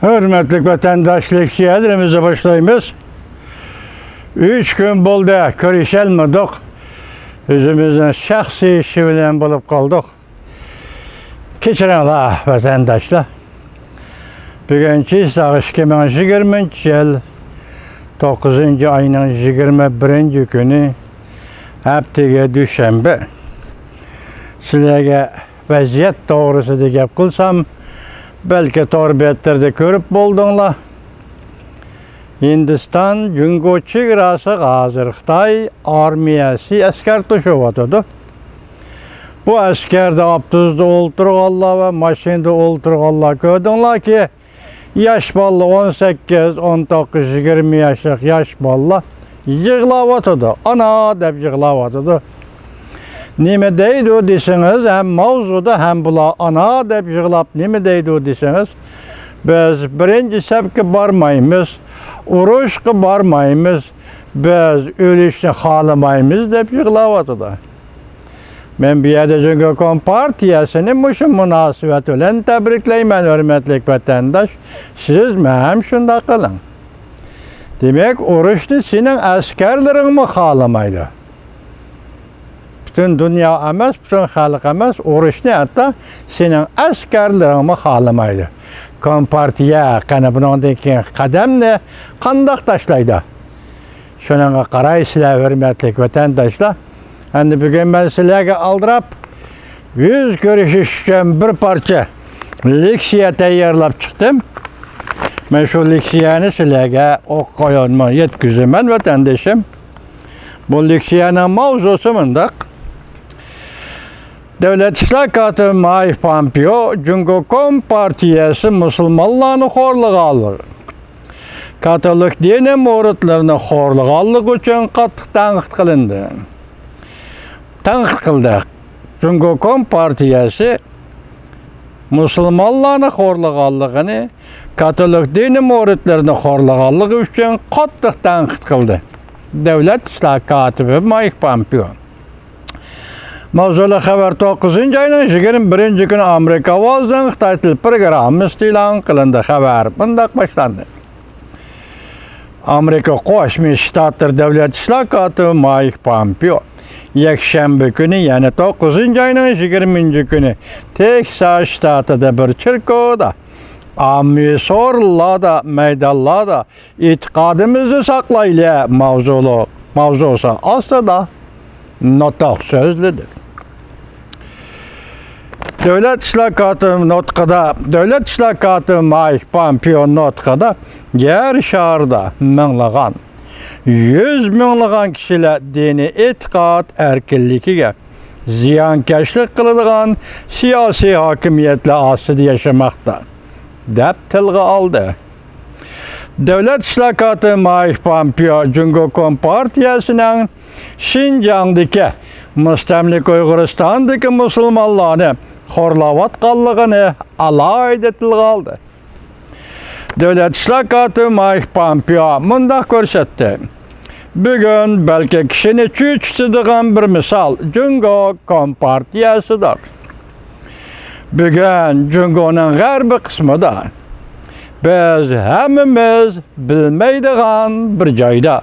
Hürmetlik vatandaşlık şehirimize başlayımız. 3 gün boldu, görüşelmedik. Özümüzün şahsi işi bilen bulup kaldık. Keçirenler vatandaşlar. Bugünkü sağış 2020 yıl 9. ayının 21. günü haftaga düşenbe. Sizlerge vaziyet doğrusu da gap kılsam, belki torbiyetleri görüp buldunlar. Hindistan Cungo çevresi hazır Xitay armiyası asker taşıvatıdı. Bu askerde abduzda oldurğanlar ve maşinde oldurğanlar gördünler ki yaş ballı 18, 19, 20 yaşlık yaş ballı yığılavatıdı. Ana dep yığılavatıdı. Nime deydi o deseniz, hem mavzuda hem bula ana dep yığılap nime deydi o deseniz, biz birinci sepki barmayımız, uruşqı barmayımız, biz ölüşni xalamayımız dep yığılavatıdı. Men bir yerde Cungo Kompartiyasını muşun münasibet ölen tebrikleymen hürmetlik vatandaş. Siz hem şunda kılın. Demek uruşni senin askerlerin mi xalamaydı? Bütün dünya emas, bütün halk emas, uruşni hatta senin askerlerin mi xalamaydı? Kompartiya kana bunundaki kademni qandaq taşlaydı? Şununla qaraysizlar hürmetlik vatandaşlar. Şimdi bugün ben sizlerge aldırap, yüz görüşüş için bir parça leksiya tayyorlap çıktım. Ben şu leksiyani sizlerge koyunma yetkizimem vatandaşım. Bu leksiyanın mavzusu mındak. Devlet İşler Mike Pompeo, Cungo Kompartiyası Müslümanlarını horluğa alır. Katolik dini muritlerini horluğa alır için qattiq tanqid qilindi. Tanqid qildi. Cungo Kompartiyası Müslümanlarını horluğanlığını, Katolik dini muritlerini horluğanlığı üçün qattiq tanqid qildi. Devlet İşler katibi Mike Pompeo. Mavzulu xabar 9. ayının 21. günü Amerika Ovozdan Xitay til programı ilan qilindi. Xabar bundaq başlandı. Amerika Qo'shma Shtatlar Davlat İşler katibi Mike Pompeo yakshanba günü, yani 9. ayının 20. günü Texas ştatida bir chirkovda ommaviy so'rovlarda, maydonlarda e'tiqodimizni saqlaylik mavzusi ostida nutq so'zladi. Devlet İşler katibi nutqida, Devlet İşler katibi Mike Pompeo nutqida yer şarida minglagan, 100 minglagan kishilar diniy e'tiqod erkinligiga ziyonkashlik qiladigan siyosiy hokimiyatlar ostida yashamoqda deb tilga oldi. Devlet İşler katibi Mike Pompeo Cungo Kompartiyasının Şinjan'daki müstemlik Uyg'uristondagi musulmonlarni horlayotganligini alohida tilga oldi. Devlet İşler katibi Mike Pompeo mundaq ko'rsatdi. Bugun belki kishini cho'chitadigan bir misol Cungo Kompartiyasidir. Bugun Cungoning g'arbiy qismida biz hammamiz bilmaydigan bir joyda,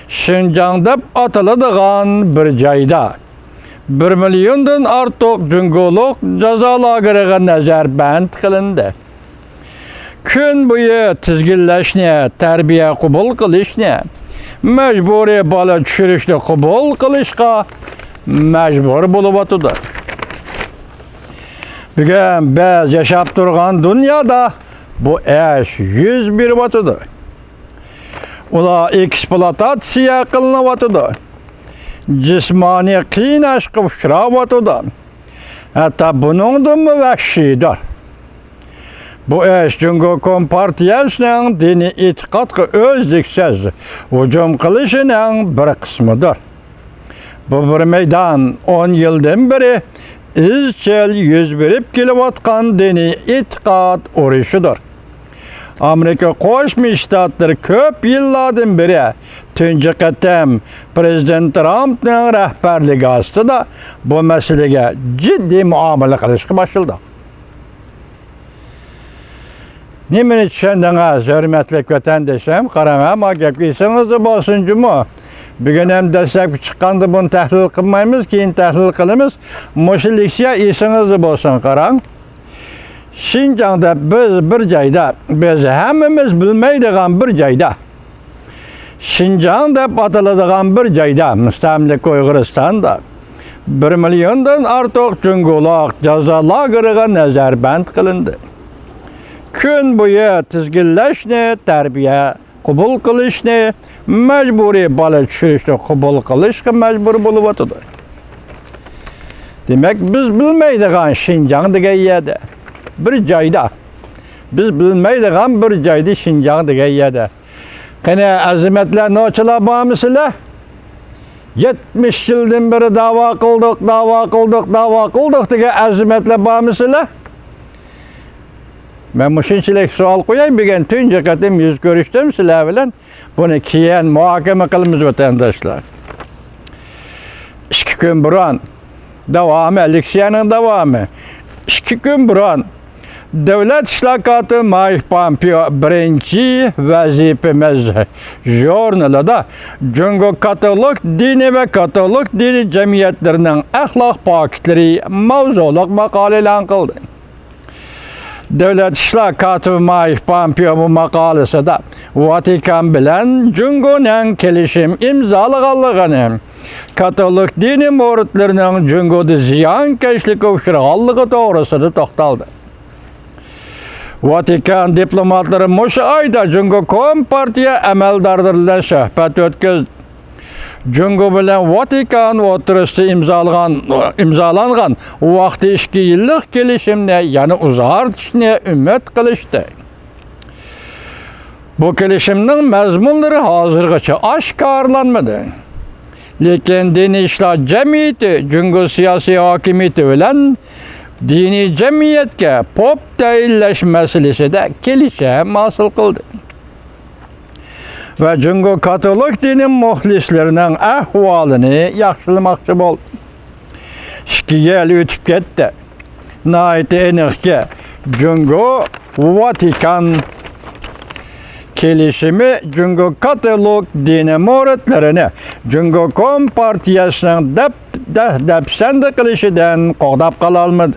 Şinjan deb ataladigan bir joyda 1 milliondan ortiq Cungoluk jazo lageriga nazarband qilindi. Kun bo'yi tizginlashni, tarbiya qabul qilishni, majburiy bola tushirishni qabul qilishga majbur bo'lib o'tdi. Bugun biz yashab turgan dunyoda bu ish yuz berib o'tdi. Ular ekspluatatsiya qilinib o'tdi. Jismoniy qiynashga uchrab o'tdi. Hatto buningdan vahshiydir. Bu ish Cungo Kompartiyasining diniy e'tiqodga o'zliksiz hujum qilishining bir qismidir. Bu bir maydon 10 yildan beri izchil yuz berib kelayotgan diniy e'tiqod urushidir. Amerika Qo'shma Shtatlari ko'p yillardan beri tunji qatam Prezident Trumpning rahbarligi ostida bu masalaga jiddiy muomala qilishga boshladi. Nimeni düşendiniz, hürmetli vatandaşım? Qarama, gepkisiniz bolsun mu? Bugün hem destek çıkandı bunu tahlil kılmayımız, keyin tahlil kılımız. Moşillikşe işiniz bolsun qarang. Şinjan'da biz bir joyda, biz hemmimiz bilmeydiğen bir joyda, Şinjan deb ataladigan bir joyda, mustamlik Uyg'uristonda 1 milliondan ortiq jungular jazo lageriga nazarband qilindi. Kun bo'yi tizginlashni, tarbiya qabul qilishni, majburiy bola tushirishni qabul qilishga majbur bo'lib o'tdi. Demak, biz bilmaydigan Şinjan degan yerda, bir joyda, biz bilmaydigan bir joyda Şinjan degan yerda. Qani azimatlar, nochilar bormisizlar? 70 yıldan beri dava qildik degan azimatlar bormisizlar? Ben mushunchalik savol qo'yay, bugun tunji qatim yuz ko'rishdim sizlar bilan. Buni keyin muhokama qilamiz vatandoshlar. 2 kun burun davomi, leksiyaning davomi. 2 kun burun Devlet İşlakatı Mike Pompeo birinci vazifemiz jurnalida Jungo Katolik dini ve Katolik dini cemiyetlerinin ahlak pakitlari mavzuliq maqola e'lon qildi. Devlet İşlakatı Mike Pompeo bu maqolasida Vatikan bilan Jungoning kelishim imzolaganligini, Katolik dini muridlarining Jungoda ziyonkashlikka uchraganligi to'g'risida to'xtaldi. Vatikan diplomatları Moşa ayda Jungo Kompartiya amaldorlari bilan suhbat o'tkazdi. Jungo bilan Vatikan o'rtasida imzolangan vaqti 2 yillik kelishimni yana uzartishni umid qilishdi. Bu kelishimning mazmunlari hozirgacha oshkorlanmadi. Lekin diniy ishlar jamiyati Jungo siyosiy hokimiyati bilan dini cemiyetke pop tayinlash masalasida kelishim hosil qildi. Ve Jungo Katolik dini muxlislarining ahvolini yaxshilamoqchi bo'ldi. 2 yil o'tib ketdi. Nihoyat aniqki, Jungo Vatikan kelishimi Jungo Katolik dini muridlarini Jungo Kompartiyasining dapsanda qilishidan qo'g'dab qola olmadi.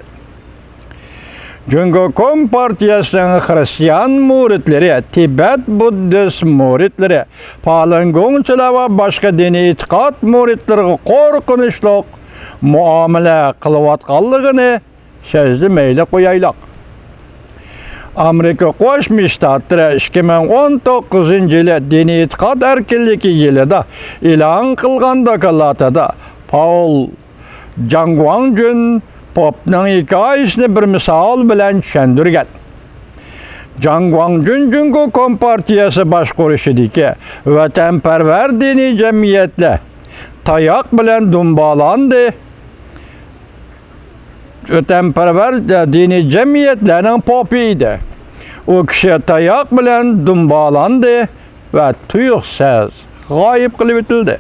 Jungo Kompartiyasining Hristiyan muridlari, Tibet Buddist muridlari, Falungongchilar va boshqa diniy e'tiqod muridlariga qo'rqinchli muomala qilayotganligini sezdirmayli qo'yaylik. Amerika Qo'shma Shtatlari 2019-yili diniy e'tiqod erkinligi yilida e'lon qilgan doklatada Paul Jangwangjun Popning hikoyasini bir misol bilan tushuntirgan. Jangwangjun Jungo Kompartiyasi boshqarishidagi vatanparvar diniy jamiyatlar tayoq bilan dumbalandi. Vatanparvar diniy jamiyatlarning popi edi. U kishi tayoq bilan dumbalandi va tuyuqsiz g'oyib qilib o'tildi.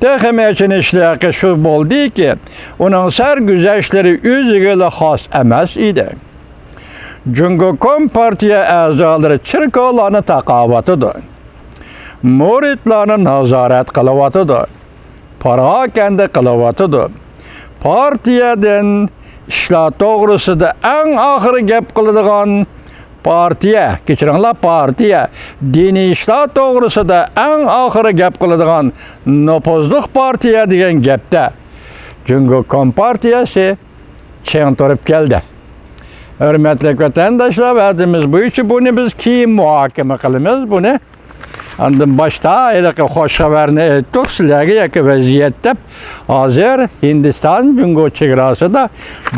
Texmeçin işlaki şu bo'ldi ki, onun sarguzashtları o'ziga xos emas edi. Jungo Kompartiya a'zolari chirkovlarni taqovatidi. Muridlarni nazorat qilyotidi. Parokanda qilyotidi. Partiyadan ishlar to'g'risida eng oxiri gap qiladigan partiya, kechiringlar, partiya diniy ishlar to'g'risida eng oxiri gap qiladigan nopozliq partiya degan gapda Jungo Kompartiyasi cheng turib keldi. Hurmatli vatandoshlar, va'damiz bo'yicha buni biz keyin muhokama qilamiz. Buni andan boshda xo'sh xabarni aytdik sizlarga, yoki vaziyat deb. Hozir Hindiston Jungo chegarasida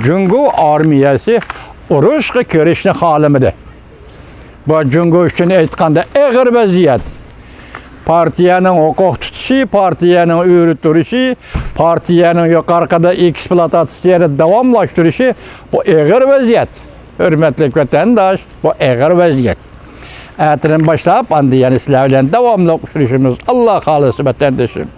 Jungo armiyasi urushga kirishni xohlamadi. Bu Jungo uchun aytganda og'ir vaziyat. Partiyaning huquq tutishi, partiyaning o'rturishi, partiyaning yuqorida ekspluatatsiyani davomlashtirishi bu og'ir vaziyat. Hurmatli vatandosh, bu og'ir vaziyat. Ertadan boshlab endi yana sizlar bilan davomli uchrashimiz. Alloh xohlasa vatandoshim.